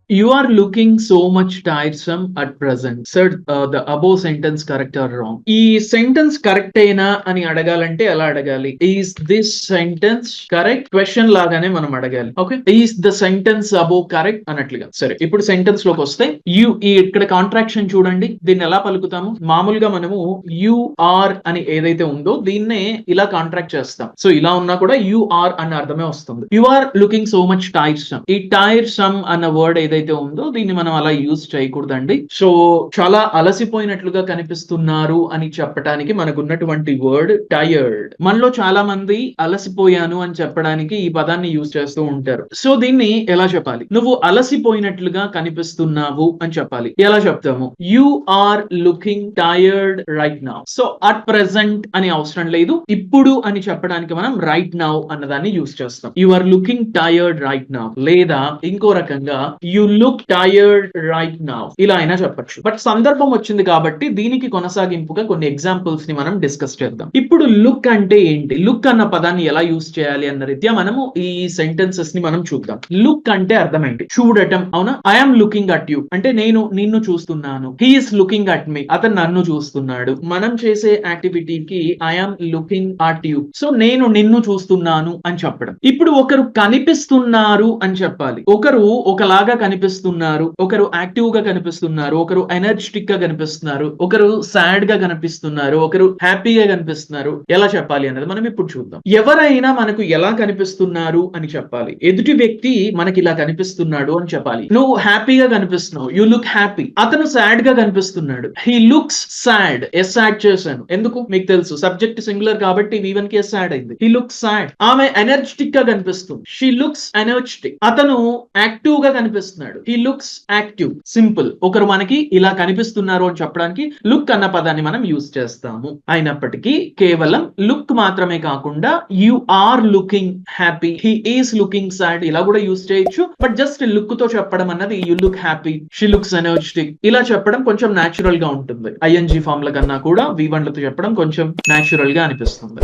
You are looking so much tiresome at present. Sir, the above sentence correct or wrong? ఈ sentence correct అయినా అని అడగాలంటే ఎలా అడగాలి? Is this sentence correct? Question లాగానే మనం అడగాలి. Okay, is the sentence above correct అన్నట్లుగా. సరే, ఇప్పుడు సెంటెన్స్ లోకి వస్తే యు, ఈ ఇక్కడ కాంట్రాక్షన్ చూడండి, దీన్ని ఎలా పలుకుతాము? మామూలుగా మనము యు ఆర్ అని ఏదైతే ఉందో దీన్నే ఇలా కాంట్రాక్ట్ చేస్తాం. సో ఇలా ఉన్నా కూడా యు ఆర్ అన్న అర్థమే వస్తుంది. You are looking so much tiresome. ఈ టైర్సమ్ అన్న వర్డ్ ఏదైతే ఉందో దీన్ని మనం అలా యూజ్ చేయకూడదండి. సో చాలా అలసిపోయినట్లుగా కనిపిస్తున్నారు అని చెప్పడానికి మనకున్నటువంటి వర్డ్ టైర్డ్. మనలో చాలా మంది అలసిపోయాను అని చెప్పడానికి ఈ పదాన్ని యూజ్ చేస్తూ ఉంటారు. సో దీన్ని ఎలా చెప్పాలి? నువ్వు అలసిపోయినట్లుగా కనిపిస్తున్నావు అని చెప్పాలి. ఎలా చెప్తాము? You are looking tired right now. So at present అని అవసరం లేదు, ఇప్పుడు అని చెప్పడానికి మనం రైట్ నౌ అన్నదాన్ని యూజ్ చేస్తాం. You are looking tired right now, లేదా ఇంకో రకంగా you look tired right now, ఇలా అయినా చెప్పొచ్చు. బట్ సందర్భం వచ్చింది కాబట్టి దీనికి కొనసాగింపుగా కొన్ని ఎగ్జాంపుల్స్ ని మనం డిస్కస్ చేద్దాం. ఇప్పుడు లుక్ అంటే ఏంటి, లుక్ అన్న పదాన్ని ఎలా యూజ్ చేయాలి అన్న రీత్యా మనము ఈ సెంటెన్సెస్ ని మనం చూద్దాం. లుక్ అంటే అర్థం ఏంటి? చూడటం, అవునా? ఐఎమ్ లుకింగ్ అట్ యూ అంటే నేను నిన్ను చూస్తున్నాను. హీఈస్ లుకింగ్ అట్ మీ, అతను నన్ను చూస్తున్నాడు. మనం చేసే యాక్టివిటీకి I'm looking at you, so నేను నిన్ను చూస్తున్నాను అని చెప్పడం. ఇప్పుడు ఒకరు కనిపిస్తున్నారు అని చెప్పాలి. ఒకరు ఒకలాగా కనిపిస్తున్నారు, ఒకరు యాక్టివ్ గా కనిపిస్తున్నారు, ఒకరు ఎనర్జెటిక్ గా కనిపిస్తున్నారు, ఒకరు సాడ్ గా కనిపిస్తున్నారు, ఒకరు హ్యాపీగా కనిపిస్తున్నారు. ఎలా చెప్పాలి అనేది మనం ఇప్పుడు చూద్దాం. ఎవరైనా మనకు ఎలా కనిపిస్తున్నారు అని చెప్పాలి. ఎదుటి వ్యక్తి మనకి ఇలా కనిపిస్తున్నాడు అని చెప్పాలి. నువ్వు హ్యాపీగా కనిపిస్తున్నావు, యు లుక్ హ్యాపీ. అతను సాడ్ గా కనిపిస్తున్నాడు, he looks sad. S add చేశాను, ఎందుకు మీకు తెలుసు, సబ్జెక్ట్ సింగులర్ కాబట్టి V1 కి ఎస్ యాడ్ అయింది. He looks sad. ఆమె ఎనర్జెటిక్ గా కనిపిస్తుంది, షీ లుక్స్ ఎనర్జెటిక్. అతను యాక్టివ్ గా కనిపిస్తున్నాడు, హీ లుక్స్ యాక్టివ్. సింపుల్. ఒకరు మనకి ఇలా కనిపిస్తున్నారు అని చెప్పడానికి లుక్ అన్న పదాన్ని మనం యూజ్ చేస్తాము. అయినప్పటికీ కేవలం లుక్ మాత్రమే కాకుండా you are looking happy, he is looking sad ఇలా కూడా యూజ్ చేయొచ్చు. బట్ జస్ట్ లుక్ తో చెప్పడం అన్నది you look happy, she looks energetic ఇలా చెప్పడం కొంచెం న్యాచురల్ గా ఉంటుంది. ING ఫామ్ ల కన్నా కూడా V1 లతో చెప్పడం కొంచెం న్యాచురల్ గా అనిపిస్తుంది.